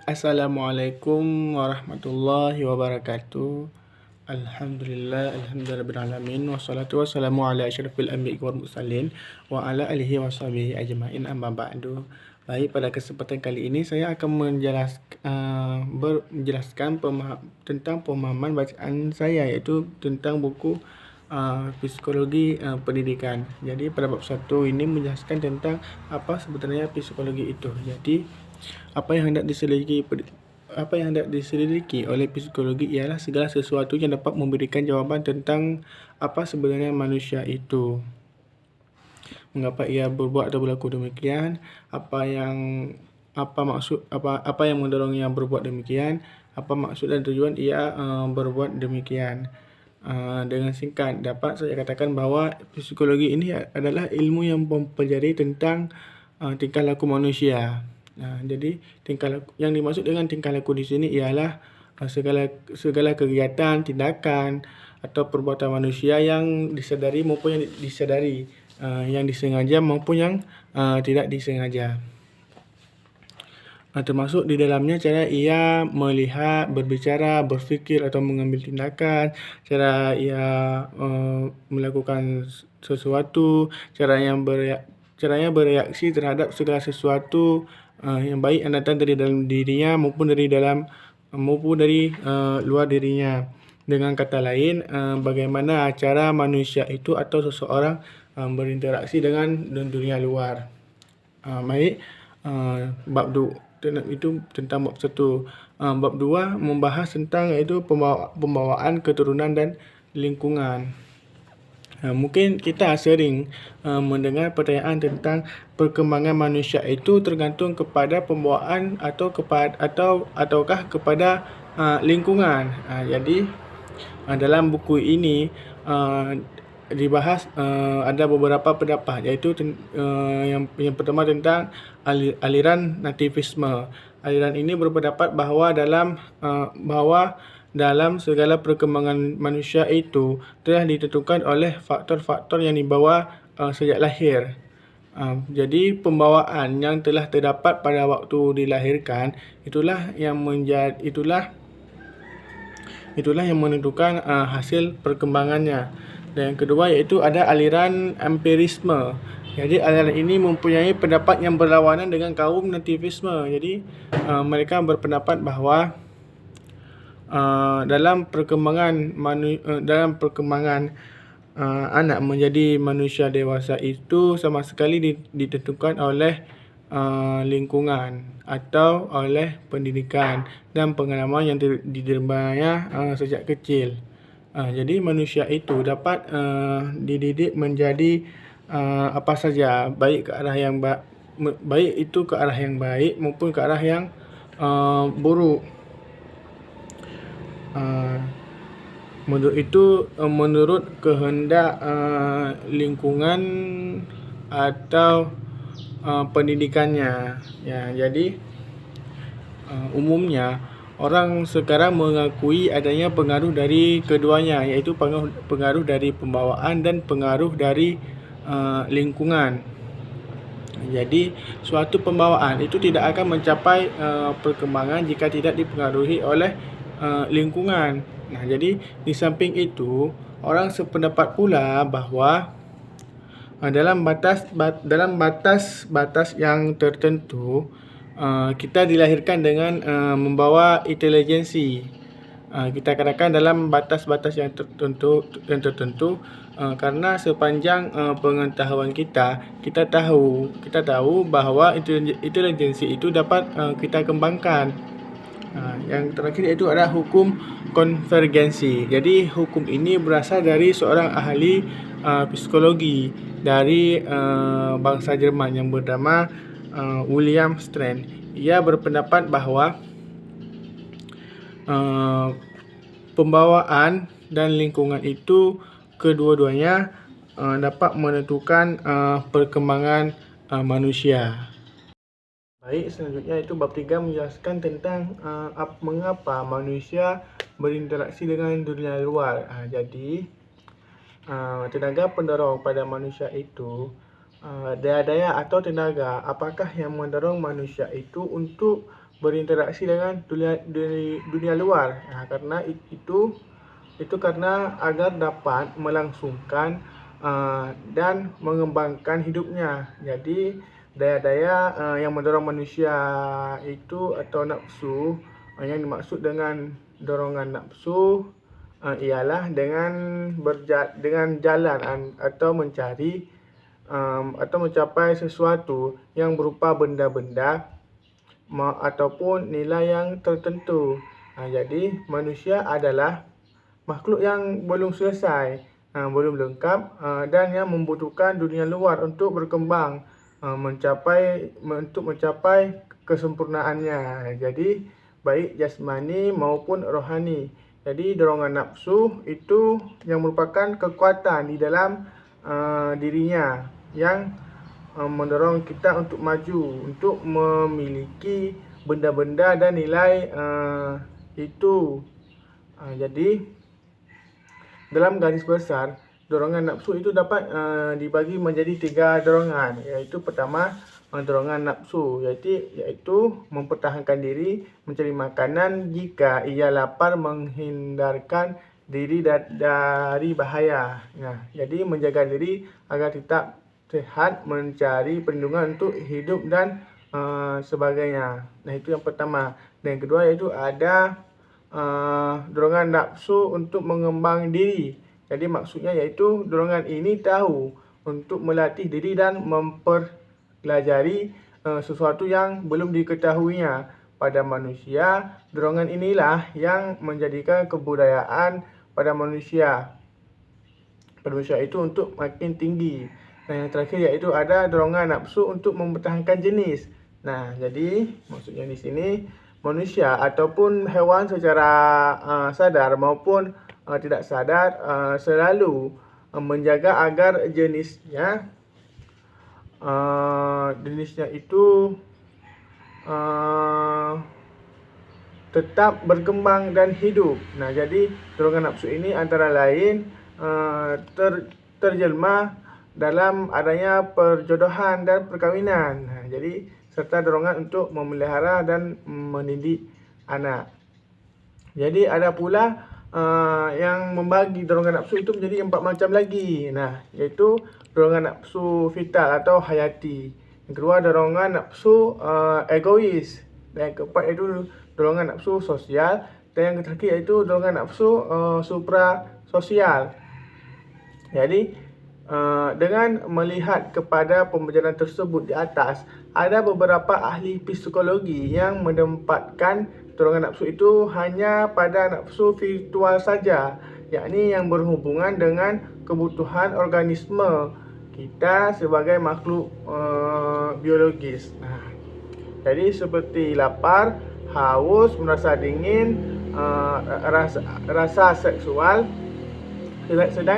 Assalamualaikum warahmatullahi wabarakatuh. Alhamdulillahirabbil wassalatu wassalamu ala asyrafil anbiya'i wal mursalin wa ala alihi washabihi ajmain amma ba'du. Baik, pada kesempatan kali ini saya akan menjelaskan tentang pemahaman bacaan saya, iaitu tentang buku psikologi pendidikan. Jadi pada bab 1 ini menjelaskan tentang apa sebenarnya psikologi itu. Jadi apa yang hendak diselidiki oleh psikologi ialah segala sesuatu yang dapat memberikan jawaban tentang apa sebenarnya manusia itu. Mengapa ia berbuat atau berlaku demikian, apa yang mendorongnya berbuat demikian, apa maksud dan tujuan ia berbuat demikian. Dengan singkat dapat saya katakan bahawa psikologi ini adalah ilmu yang mempelajari tentang tingkah laku manusia. Jadi yang dimaksud dengan tingkah laku di sini ialah segala kegiatan, tindakan atau perbuatan manusia yang disadari maupun yang disadari, yang disengaja maupun yang tidak disengaja. Termasuk di dalamnya cara ia melihat, berbicara, berfikir atau mengambil tindakan, cara ia melakukan sesuatu, caranya bereaksi terhadap segala sesuatu yang baik yang datang dari dalam dirinya maupun dari luar dirinya. Dengan kata lain, bagaimana cara manusia itu atau seseorang berinteraksi dengan dunia luar. Itu tentang bab 1. Bab 2 membahas tentang iaitu pembawaan, keturunan dan lingkungan. Mungkin kita sering mendengar pertanyaan tentang perkembangan manusia itu tergantung kepada pembawaan ataukah kepada lingkungan. Jadi dalam buku ini dibahas ada beberapa pendapat, iaitu yang pertama tentang aliran nativisme. Aliran ini berpendapat bahawa dalam segala perkembangan manusia itu telah ditentukan oleh faktor-faktor yang dibawa sejak lahir. Jadi pembawaan yang telah terdapat pada waktu dilahirkan itulah yang menentukan hasil perkembangannya. Dan yang kedua iaitu ada aliran empirisme. Jadi aliran ini mempunyai pendapat yang berlawanan dengan kaum nativisme. Jadi mereka berpendapat bahawa dalam perkembangan anak menjadi manusia dewasa itu sama sekali ditentukan oleh lingkungan atau oleh pendidikan dan pengalaman yang diterimanya sejak kecil. Jadi manusia itu dapat dididik menjadi apa saja, baik ke arah yang baik maupun ke arah yang buruk. Menurut kehendak lingkungan atau pendidikannya. Jadi umumnya orang sekarang mengakui adanya pengaruh dari keduanya, iaitu pengaruh dari pembawaan dan pengaruh dari lingkungan. Jadi suatu pembawaan itu tidak akan mencapai perkembangan jika tidak dipengaruhi oleh lingkungan. Jadi di samping itu, orang sependapat pula bahawa dalam batas yang tertentu kita dilahirkan dengan membawa intelijensi. Kita katakan dalam batas-batas yang tertentu karena sepanjang pengetahuan kita tahu bahawa intelijensi itu dapat kita kembangkan. Yang terakhir iaitu adalah hukum konvergensi. Jadi hukum ini berasal dari seorang ahli psikologi dari bangsa Jerman yang bernama William Strand. Ia berpendapat bahawa pembawaan dan lingkungan itu kedua-duanya dapat menentukan perkembangan manusia. Baik, selanjutnya itu bab 3 menjelaskan tentang mengapa manusia berinteraksi dengan dunia luar. Jadi tenaga pendorong pada manusia itu, daya atau tenaga apakah yang mendorong manusia itu untuk berinteraksi dengan dunia luar. Karena itu karena agar dapat melangsungkan dan mengembangkan hidupnya. Jadi daya-daya yang mendorong manusia itu atau nafsu, yang dimaksud dengan dorongan nafsu ialah dengan jalan atau mencari atau mencapai sesuatu yang berupa benda-benda ataupun nilai yang tertentu. Jadi manusia adalah makhluk yang belum selesai, belum lengkap, dan yang membutuhkan dunia luar untuk berkembang, untuk mencapai kesempurnaannya. Jadi baik jasmani maupun rohani. Jadi dorongan nafsu itu yang merupakan kekuatan di dalam dirinya yang mendorong kita untuk maju, untuk memiliki benda-benda dan nilai itu. Jadi dalam garis besar, dorongan nafsu itu dapat dibagi menjadi 3 dorongan, yaitu pertama dorongan nafsu, yaitu mempertahankan diri, mencari makanan jika ia lapar, menghindarkan diri dari bahaya. Jadi menjaga diri agar tetap sehat, mencari perlindungan untuk hidup dan sebagainya. Itu yang pertama. Dan yang kedua yaitu ada dorongan nafsu untuk mengembang diri. Jadi maksudnya yaitu dorongan ini tahu untuk melatih diri dan mempelajari sesuatu yang belum diketahuinya pada manusia. Dorongan inilah yang menjadikan kebudayaan pada manusia itu untuk makin tinggi. Yang terakhir yaitu ada dorongan nafsu untuk mempertahankan jenis. Jadi maksudnya di sini manusia ataupun hewan secara sadar maupun tidak sadar selalu menjaga agar jenisnya itu tetap berkembang dan hidup. Jadi dorongan nafsu ini antara lain terjelma dalam adanya perjodohan dan perkawinan. Jadi serta dorongan untuk memelihara dan mendidik anak. Jadi ada pula yang membagi dorongan nafsu itu menjadi 4 macam lagi. Yaitu dorongan nafsu vital atau hayati. Yang kedua dorongan nafsu egois. Dan yang keempat yaitu dorongan nafsu sosial. Dan yang terakhir yaitu dorongan nafsu supra-sosial. Jadi dengan melihat kepada pembicaraan tersebut di atas, ada beberapa ahli psikologi yang menempatkan dorongan nafsu itu hanya pada nafsu virtual saja, yakni yang berhubungan dengan kebutuhan organisme kita sebagai makhluk biologis. Jadi seperti lapar, haus, merasa dingin, rasa seksual. Sedangkan